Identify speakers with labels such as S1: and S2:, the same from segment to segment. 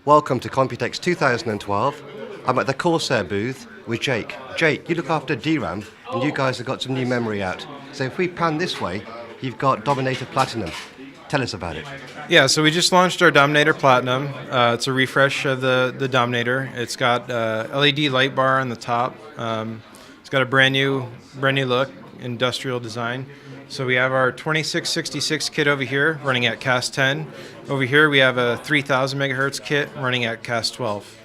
S1: Welcome to Computex 2012. I'm at the Corsair booth with Jake. Jake, you look after DRAM, and you guys have got some new memory out. So if we pan this way, you've got Dominator Platinum. Tell us about it.
S2: Yeah, so we just launched our Dominator Platinum. It's a refresh of the Dominator. It's got LED light bar on the top. It's got a brand new look, industrial design. So we have our 2666 kit over here running at CAS 10. Over here we have a 3000 megahertz kit running at CAS 12.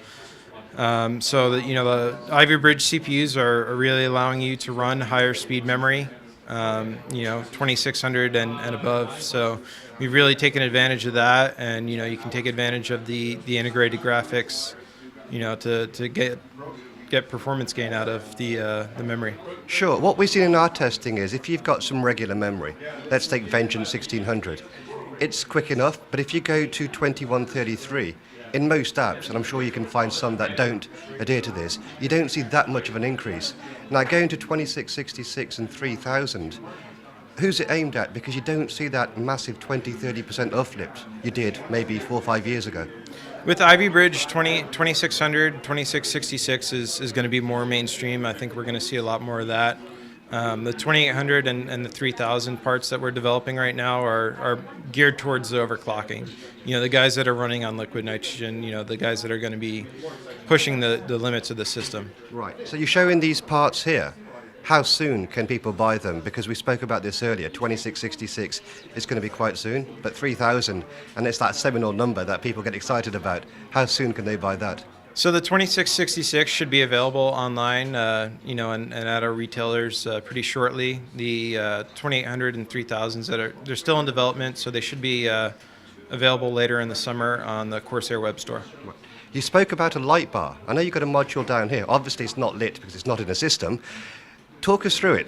S2: So the Ivy Bridge CPUs are really allowing you to run higher speed memory, 2600 and above. So we've really taken advantage of that, and you can take advantage of the integrated graphics, to get performance gain out of the memory.
S1: Sure. What we've seen in our testing is if you've got some regular memory, let's take Vengeance 1600, it's quick enough, but if you go to 2133, in most apps, and I'm sure you can find some that don't adhere to this, you don't see that much of an increase. Now going to 2666 and 3000, who's it aimed at? Because you don't see that massive 20-30% uplift you did maybe 4 or 5 years ago.
S2: With Ivy Bridge, 2600, 2666 is going to be more mainstream. I think we're going to see a lot more of that. The 2800 and the 3000 parts that we're developing right now are geared towards the overclocking. The guys that are running on liquid nitrogen, the guys that are going to be pushing the limits of the system. Right.
S1: So you're showing these parts here. How soon can people buy them? Because we spoke about this earlier, 2666 is going to be quite soon, but 3000, and it's that seminal number that people get excited about. How soon can they buy that?
S2: So the 2666 should be available online, and at our retailers pretty shortly. The 2800 and 3000s they're still in development, so they should be available later in the summer on the Corsair web store.
S1: You spoke about a light bar. I know you've got a module down here. Obviously, it's not lit because it's not in a system. Talk us through it.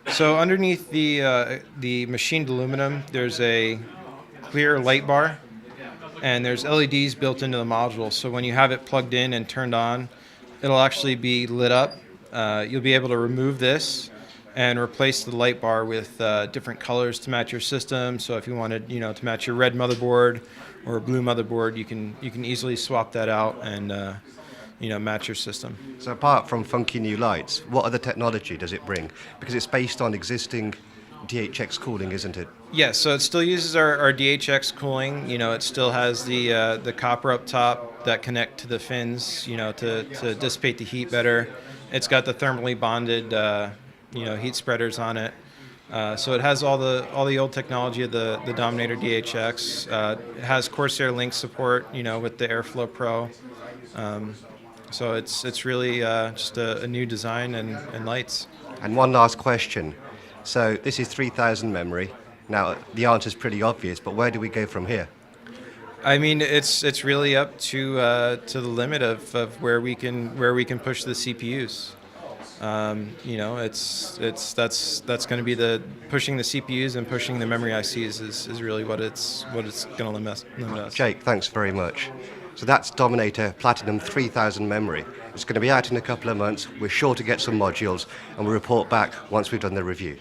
S2: So underneath the machined aluminum, there's a clear light bar, and there's LEDs built into the module. So when you have it plugged in and turned on, it'll actually be lit up. You'll be able to remove this and replace the light bar with different colors to match your system. So if you wanted, to match your red motherboard or a blue motherboard, you can easily swap that out and match your system.
S1: So apart from funky new lights, what other technology does it bring? Because it's based on existing DHX cooling, isn't it?
S2: Yes, so it still uses our DHX cooling. It still has the copper up top that connect to the fins, to dissipate the heat better. It's got the thermally bonded, heat spreaders on it. So it has all the old technology of the Dominator DHX. It has Corsair Link support, with the Airflow Pro. So it's really just a new design and lights.
S1: And one last question. So this is 3000 memory. Now the answer is pretty obvious, but where do we go from here?
S2: I mean, it's really up to the limit of where we can push the CPUs. That's going to be pushing the CPUs and pushing the memory ICs is really what it's going to limit us.
S1: Jake, thanks very much. So that's Dominator Platinum 3000 memory. It's going to be out in a couple of months. We're sure to get some modules, and we'll report back once we've done the review.